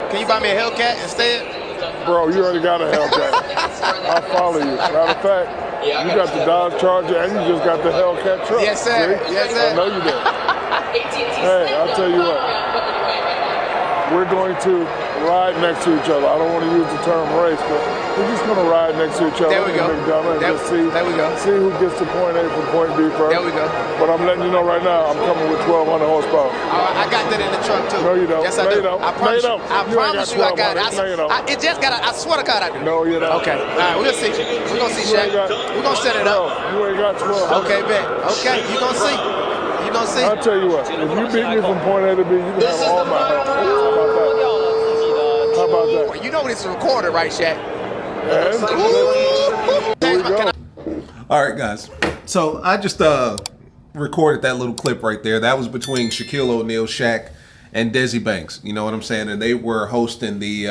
Can you buy me a Hellcat instead? Bro, you already got a Hellcat. I follow you. Matter of fact, you got the Dodge Charger and you just got the Hellcat truck. Yes, sir. See? Yes, sir. I know you did. Hey, I'll tell you what. We're going to ride next to each other. I don't want to use the term race, but we're just going to ride next to each other. There we go. And just see, there we go. See who gets to point A from point B first. There we go. But I'm letting you know right now, I'm coming with 1,200 horsepower. I got that in the truck too. No, you don't. Yes, I do. I promise you. I promise you I got it. No, you don't. It just got. I swear to God, I do. No, you don't. Okay. All right, we'll see. We're gonna see, Shaq. We're gonna set it up. You ain't got 12. Okay, bet. Okay, you gonna see. You gonna see. I'll tell you what. If you beat me from point A to B, you can have all my help. How about that? Well, you know this is recorded, right, Shaq? And here we go. All right, guys. So I just recorded that little clip right there. That was between Shaquille O'Neal, Shaq, and Desi Banks. You know what I'm saying? And they were hosting the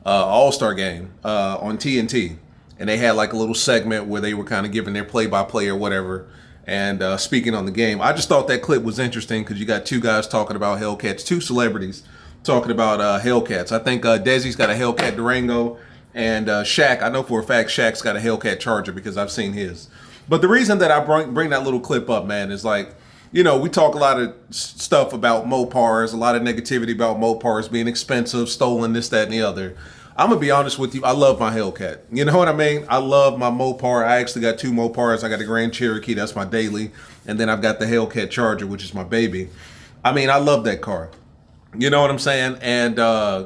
All-Star game on TNT. And they had like a little segment where they were kind of giving their play-by-play or whatever and speaking on the game. I just thought that clip was interesting because you got two guys talking about Hellcats, two celebrities talking about Hellcats. I think Desi's got a Hellcat Durango, and Shaq, I know for a fact Shaq's got a Hellcat Charger because I've seen his. But the reason that I bring that little clip up, man, is like, you know, we talk a lot of stuff about Mopars, a lot of negativity about Mopars being expensive, stolen, this, that, and the other. I'm going to be honest with you. I love my Hellcat. You know what I mean? I love my Mopar. I actually got two Mopars. I got a Grand Cherokee. That's my daily. And then I've got the Hellcat Charger, which is my baby. I mean, I love that car. You know what I'm saying? And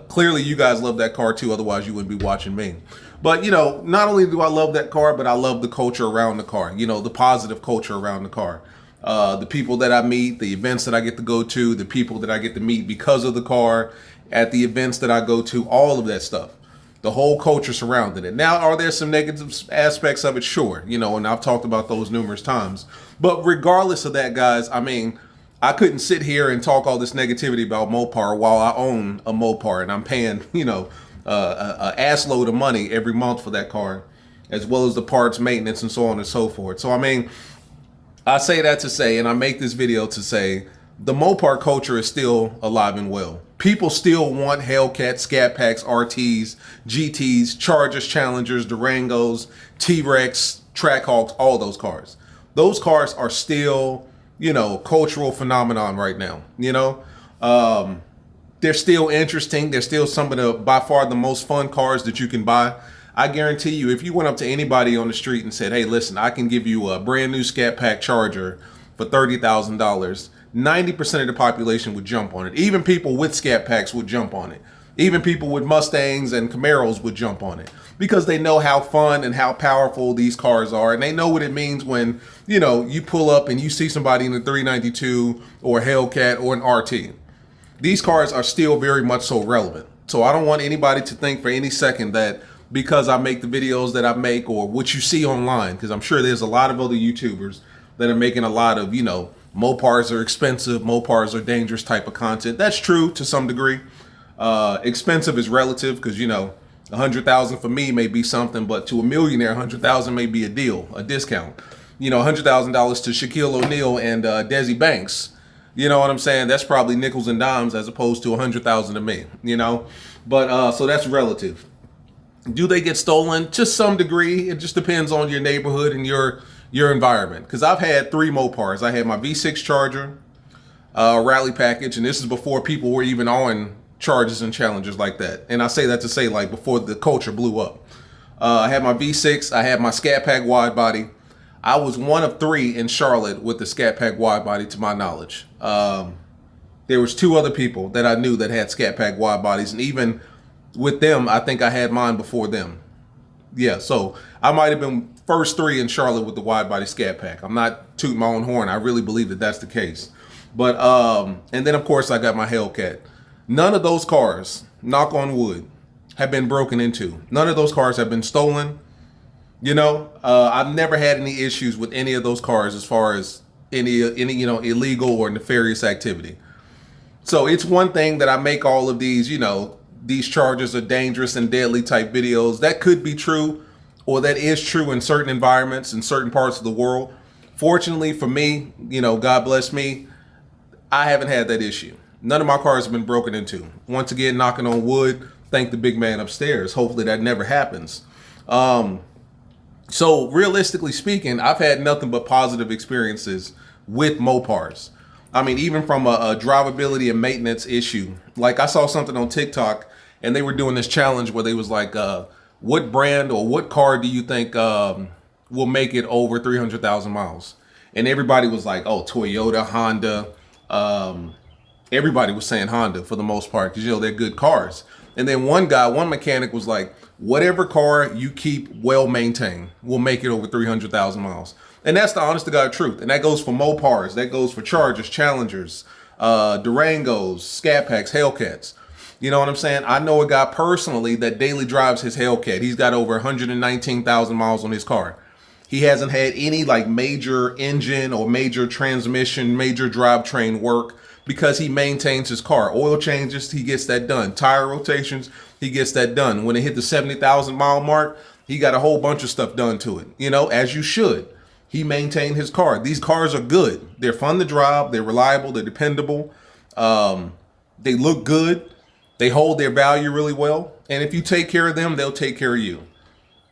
clearly you guys love that car too. Otherwise you wouldn't be watching me. But, you know, not only do I love that car, but I love the culture around the car. You know, the positive culture around the car. The people that I meet, the events that I get to go to, the people that I get to meet because of the car, at the events that I go to, all of that stuff. The whole culture surrounding it. Now, are there some negative aspects of it? Sure. You know, and I've talked about those numerous times. But regardless of that, guys, I mean, I couldn't sit here and talk all this negativity about Mopar while I own a Mopar and I'm paying, you know, a ass load of money every month for that car, as well as the parts, maintenance, and so on and so forth. So, I mean, I say that to say, and I make this video to say, the Mopar culture is still alive and well. People still want Hellcats, Scatpacks, RTs, GTs, Chargers, Challengers, Durangos, T-Rex, Trackhawks, all those cars. Those cars are still, you know, cultural phenomenon right now. You know, they're still interesting. They're still some of the, by far, the most fun cars that you can buy. I guarantee you, if you went up to anybody on the street and said, hey, listen, I can give you a brand new Scatpack Charger for $30,000, 90% of the population would jump on it. Even people with Scatpacks would jump on it. Even people with Mustangs and Camaros would jump on it because they know how fun and how powerful these cars are. And they know what it means when, you know, you pull up and you see somebody in a 392 or a Hellcat or an RT. These cars are still very much so relevant. So I don't want anybody to think for any second that because I make the videos that I make or what you see online, because I'm sure there's a lot of other YouTubers that are making a lot of, you know, Mopars are expensive, Mopars are dangerous type of content. That's true to some degree. Expensive is relative because, you know, 100,000 for me may be something, but to a millionaire, 100,000 may be a deal, a discount. You know, $100,000 to Shaquille O'Neal and Desi Banks. You know what I'm saying? That's probably nickels and dimes as opposed to 100,000 to me, you know? But so that's relative. Do they get stolen? To some degree. It just depends on your neighborhood and your environment. Because I've had 3 Mopars. I had my V6 Charger, rally package, and this is before people were even on Chargers and Challengers like that. And I say that to say, like, before the culture blew up. I had my V6. I had my Scatpack wide body. I was one of 3 in Charlotte with the Scatpack wide body, to my knowledge. There was 2 other people that I knew that had Scatpack wide bodies, and even with them, I think I had mine before them. Yeah, so I might have been first 3 in Charlotte with the wide body Scatpack. I'm not tooting my own horn. I really believe that that's the case. But and then of course I got my Hellcat. None of those cars, knock on wood, have been broken into. None of those cars have been stolen. You know, I've never had any issues with any of those cars as far as any you know, illegal or nefarious activity. So it's one thing that I make all of these, you know, these Chargers are dangerous and deadly type videos. That could be true, or that is true in certain environments in certain parts of the world. Fortunately for me, you know, God bless me, I haven't had that issue. None of my cars have been broken into. Once again, knocking on wood, thank the big man upstairs. Hopefully that never happens. So realistically speaking, I've had nothing but positive experiences with Mopars. I mean, even from a drivability and maintenance issue. Like I saw something on TikTok and they were doing this challenge where they was like, what brand or what car do you think will make it over 300,000 miles? And everybody was like, oh, Toyota, Honda. Everybody was saying Honda for the most part because, you know, they're good cars. And then one mechanic was like, whatever car you keep well maintained will make it over 300,000 miles. And that's the honest to God truth. And that goes for Mopars. That goes for Chargers, Challengers, Durangos, Scatpacks, Hellcats. You know what I'm saying? I know a guy personally that daily drives his Hellcat. He's got over 119,000 miles on his car. He hasn't had any like major engine or major transmission, major drivetrain work because he maintains his car. Oil changes, he gets that done. Tire rotations, he gets that done. When it hit the 70,000 mile mark, he got a whole bunch of stuff done to it, you know, as you should. He maintained his car. These cars are good. They're fun to drive. They're reliable. They're dependable. They look good. They hold their value really well. And if you take care of them, they'll take care of you.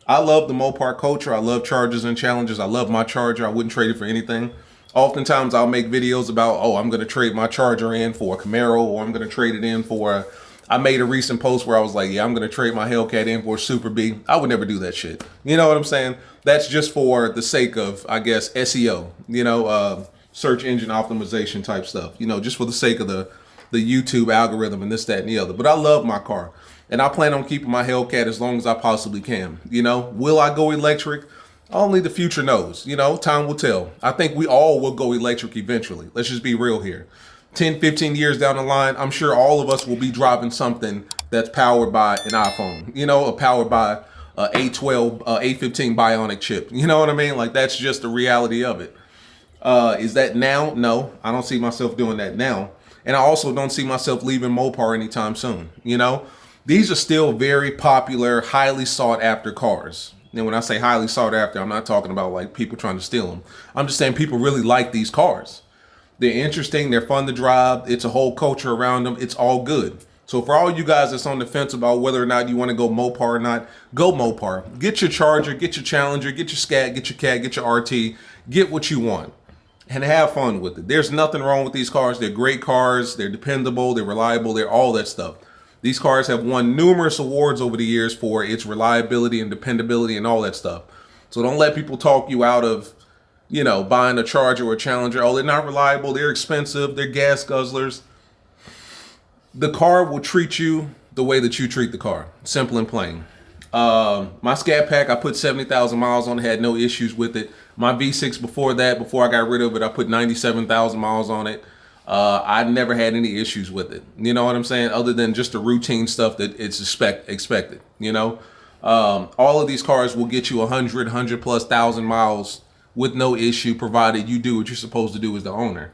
I love the Mopar culture. I love Chargers and Challengers. I love my Charger. I wouldn't trade it for anything. Oftentimes I'll make videos about, oh, I'm going to trade my Charger in for a Camaro, or I'm going to trade it in for I made a recent post where I was like, yeah, I'm going to trade my Hellcat in for a Super B. I would never do that shit. You know what I'm saying? That's just for the sake of, I guess, SEO, you know, search engine optimization type stuff, you know, just for the sake of the YouTube algorithm and this, that, and the other. But I love my car. And I plan on keeping my Hellcat as long as I possibly can. You know, will I go electric? Only the future knows. You know, time will tell. I think we all will go electric eventually. Let's just be real here. 10, 15 years down the line, I'm sure all of us will be driving something that's powered by an iPhone, you know, or powered by a A12, A15 Bionic chip. You know what I mean? Like, that's just the reality of it. Is that now? No, I don't see myself doing that now. And I also don't see myself leaving Mopar anytime soon, you know? These are still very popular, highly sought after cars. And when I say highly sought after, I'm not talking about like people trying to steal them. I'm just saying people really like these cars. They're interesting. They're fun to drive. It's a whole culture around them. It's all good. So for all you guys that's on the fence about whether or not you want to go Mopar or not, go Mopar. Get your Charger, get your Challenger, get your Scat, get your Cat, get your RT. Get what you want and have fun with it. There's nothing wrong with these cars. They're great cars. They're dependable. They're reliable. They're all that stuff. These cars have won numerous awards over the years for its reliability and dependability and all that stuff. So don't let people talk you out of, you know, buying a Charger or a Challenger. Oh, they're not reliable. They're expensive. They're gas guzzlers. The car will treat you the way that you treat the car. Simple and plain. My Scatpack, I put 70,000 miles on it, had no issues with it. My V6 before that, before I got rid of it, I put 97,000 miles on it. I never had any issues with it. You know what I'm saying? Other than just the routine stuff that it's expected, you know? All of these cars will get you 100 plus thousand miles with no issue, provided you do what you're supposed to do as the owner.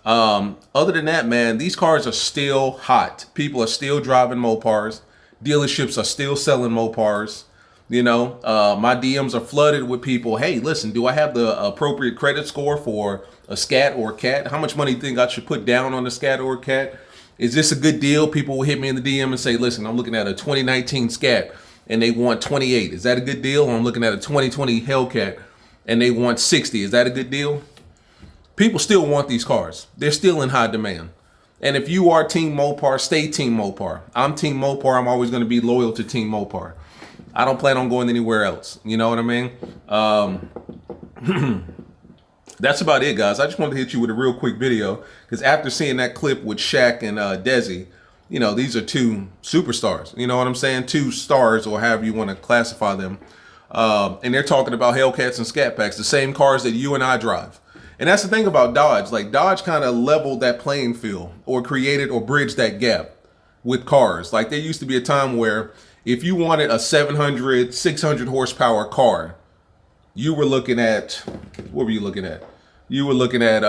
Other than that, man, these cars are still hot. People are still driving Mopars. Dealerships are still selling Mopars. You know, my DMs are flooded with people. Hey, listen, do I have the appropriate credit score for a Scat or a Cat? How much money do you think I should put down on a Scat or a Cat? Is this a good deal? People will hit me in the DM and say, listen, I'm looking at a 2019 Scat and they want 28. Is that a good deal? Or I'm looking at a 2020 Hellcat and they want 60. Is that a good deal? People still want these cars. They're still in high demand. And if you are Team Mopar, stay Team Mopar. I'm Team Mopar. I'm always going to be loyal to Team Mopar. I don't plan on going anywhere else. You know what I mean? That's about it, guys. I just wanted to hit you with a real quick video because after seeing that clip with Shaq and Desi, you know, these are two superstars. You know what I'm saying? Two stars, or however you want to classify them. And they're talking about Hellcats and Scatpacks, the same cars that you and I drive. And that's the thing about Dodge. Like, Dodge kind of leveled that playing field or created or bridged that gap with cars. Like, there used to be a time where if you wanted a 700, 600 horsepower car, you were looking at, what were you looking at? You were looking at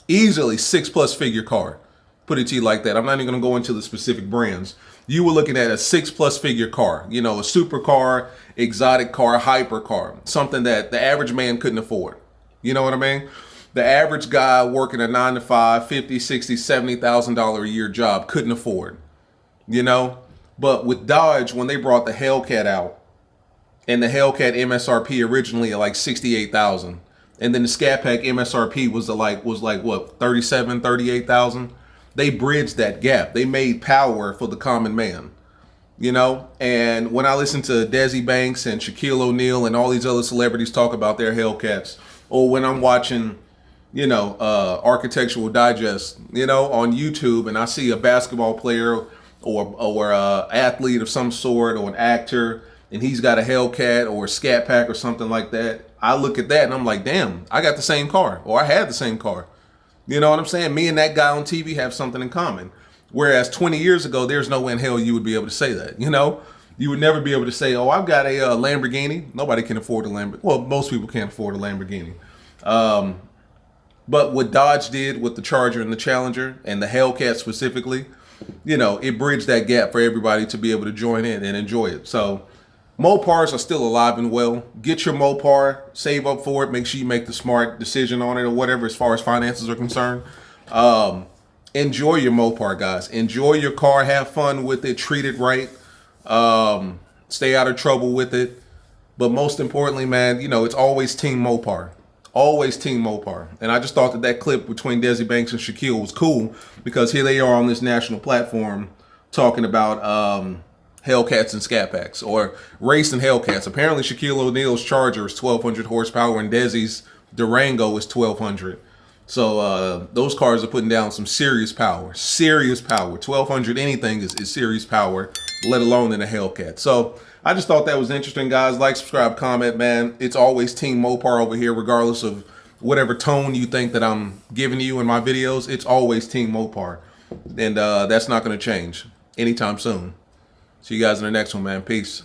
easily 6+ figure car. Put it to you like that. I'm not even going to go into the specific brands. You were looking at a 6+ figure car, you know, a supercar, exotic car, hyper car, something that the average man couldn't afford. You know what I mean? the average guy working a 9 to 5, 50, 60, $70,000 a year job couldn't afford, you know? But with Dodge, when they brought the Hellcat out, and the Hellcat MSRP originally at like 68,000, and then the Scatpack MSRP was like what, 37, 38,000. They bridged that gap. They made power for the common man, you know. And when I listen to Desi Banks and Shaquille O'Neal and all these other celebrities talk about their Hellcats, or when I'm watching, you know, Architectural Digest, you know, on YouTube, and I see a basketball player or athlete of some sort or an actor, and he's got a Hellcat or a Scatpack or something like that, I look at that and I'm like, damn, I got the same car, or I had the same car. You know what I'm saying? Me and that guy on TV have something in common. Whereas 20 years ago, there's no way in hell you would be able to say that, you know? You would never be able to say, oh, I've got a Lamborghini. Nobody can afford a Lamborghini. Well, most people can't afford a Lamborghini. But what Dodge did with the Charger and the Challenger and the Hellcat specifically, you know, it bridged that gap for everybody to be able to join in and enjoy it. So Mopars are still alive and well. Get your Mopar, save up for it, make sure you make the smart decision on it or whatever as far as finances are concerned. Enjoy your Mopar, guys. Enjoy your car, have fun with it, treat it right. Stay out of trouble with it. But most importantly, man, you know, it's always Team Mopar. Always Team Mopar. And I just thought that that clip between Desi Banks and Shaquille was cool because here they are on this national platform talking about Hellcats and Scatpacks, or racing Hellcats. Apparently Shaquille O'Neal's Charger is 1,200 horsepower and Desi's Durango is 1,200. So those cars are putting down some serious power. Serious power. 1,200 anything is serious power, let alone in a Hellcat. So I just thought that was interesting, guys. Like, subscribe, comment, man. It's always Team Mopar over here, regardless of whatever tone you think that I'm giving you in my videos. It's always Team Mopar. And that's not going to change anytime soon. See you guys in the next one, man. Peace.